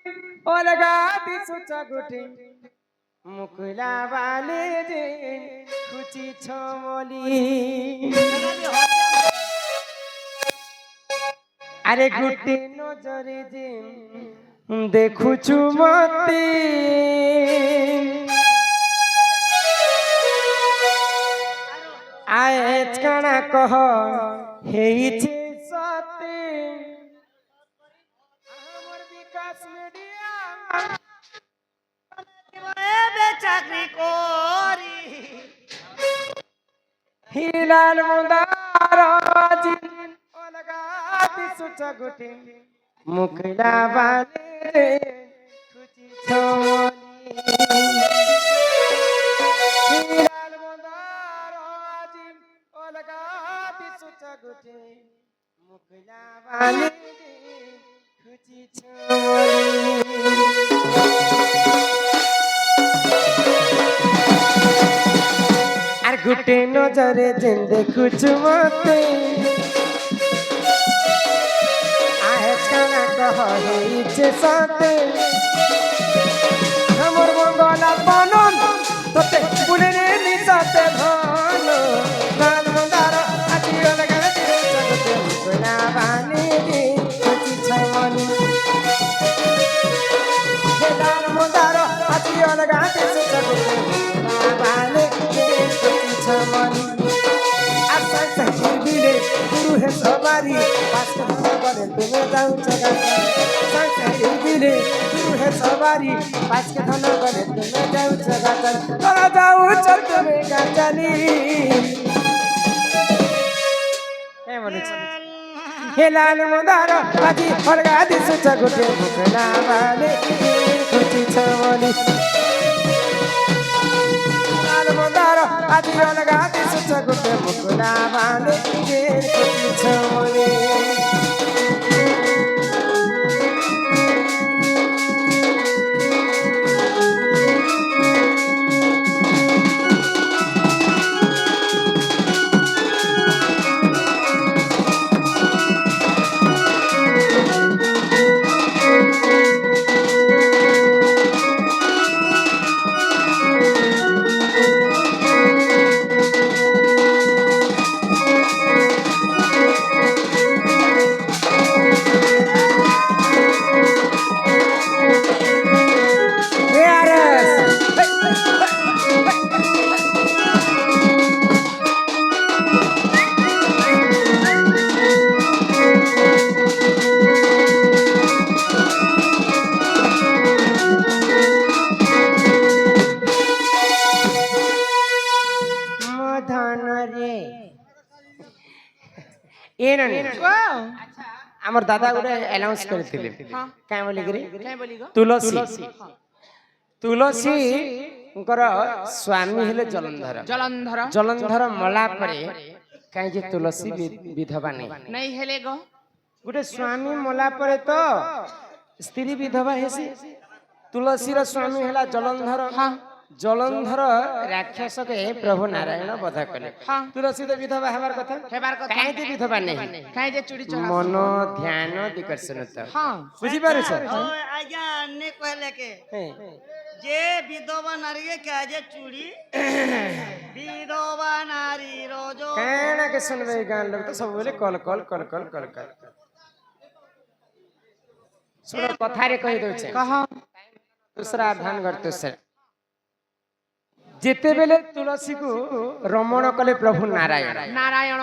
अलगा दिसुच गुटी मुकुला वाले जे खुची छमली अरे गुटे नजरे जे देखुछु मते आएच काना कह हेइछे सते हमर विकास मीडिया এবে চাকরি করি हिलाल मुंदार जी अलगा दिसुच गुटी मुकुला वाले खुची छमली हिलाल मुंदार जी अलगा दिसुच गुटी मुकुला वाले खुची छमली আর গুটে নজরে যেন দেখুছ মতে আহে কানা কহ হেইছে সতে আমার মঙ্গলা বনন তোতে বুলেনে নিসতে ধন লাল মন্দার আজি অলগা দিরে জগতে মুকলা বানি দি খুচি ছমনি হে লাল মন্দার আজি অলগা দিরে জগতে মুকলা বানি দি খুচি ছমনি আশা সহিবিলে গুরু হে সবারি পাঁচ করে তুমি যাও চগা সহিবিলে গুরু হে সবারি পাঁচ কে ধন করে তুমি যাও চগা তোরা যাও চল তুমি গাজালি কে বলেছ হে লাল মন্দার আজি অলগা দিসুচ গুটি মুকলা বালে খুচি ছমনি লাল মন্দার আজি অলগা দিসুচ গুটি মুকলা বালে খুচি ছমনি আমার দাদা গোটে আনাউন্স করଥିଲେ কাই বলি গরি তুলসী তুলসী স্বামী হলে জলন্ধর জলন্ধর জলন্ধর মলা পরে কাই যে তুলসী বিধবা নেই নাই হেলে গো গোটে স্বামী মলা পরে তো স্ত্রী বিধবা হেসি তুলসীর স্বামী হলা জলন্ধর জলন্ধর রাক্ষস কে প্রভু নারায়ণ বধ কলে তুলসী তো বিধবা হেবার কথা কাই যে বিধবা নেই কাই যে চুরি চোরা মন ধ্যান বিকর্ষণ বুঝি পারছ আজ্ঞা নে কইলে কে যে বিধবা নারী কে যে চুরি বিধবা নারী রোজ কেনা কে শুনবে গান লোক তো সব বলে call call call call call call শুনো কথারে কই দউছে কহ दूसरा ध्यान करते सर जेते बेले तुलसी को रमण कले प्रभु नारायण नारायण